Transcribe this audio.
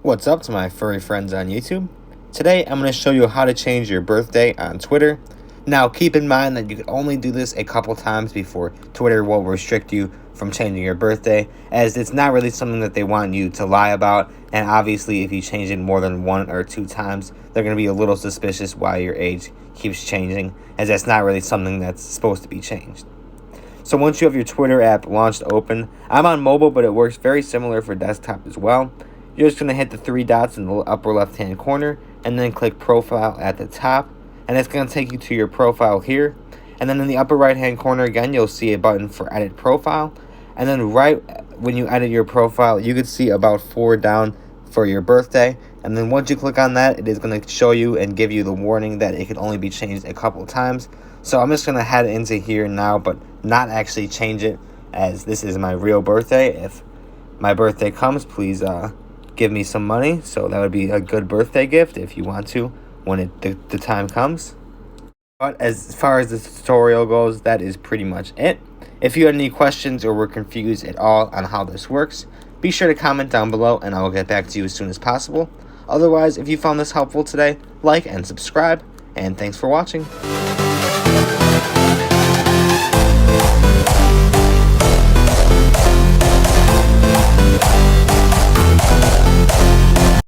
What's up to my furry friends on YouTube? Today I'm going to show you how to change your birthday on Twitter. Now keep in mind that you can only do this a couple times before Twitter will restrict you from changing your birthday, as it's not really something that they want you to lie about, and obviously if you change it more than 1 or 2 times, they're going to be a little suspicious why your age keeps changing, as that's not really something that's supposed to be changed. So once you have your Twitter app launched open, I'm on mobile but it works very similar for desktop as well. You're just going to hit the 3 dots in the upper left hand corner and then click profile at the top, and it's going to take you to your profile here. And then in the upper right hand corner again, you'll see a button for edit profile, and then right when you edit your profile, you can see about 4 down for your birthday. And then once you click on that, it is going to show you and give you the warning that it can only be changed a couple times. So I'm just going to head into here now, but not actually change it, as this is my real birthday. If my birthday comes, please give me some money. So that would be a good birthday gift if you want to when the time comes. But as far as the tutorial goes, that is pretty much it. If you had any questions or were confused at all on how this works, be sure to comment down below and I will get back to you as soon as possible. Otherwise, if you found this helpful today, like and subscribe, and thanks for watching.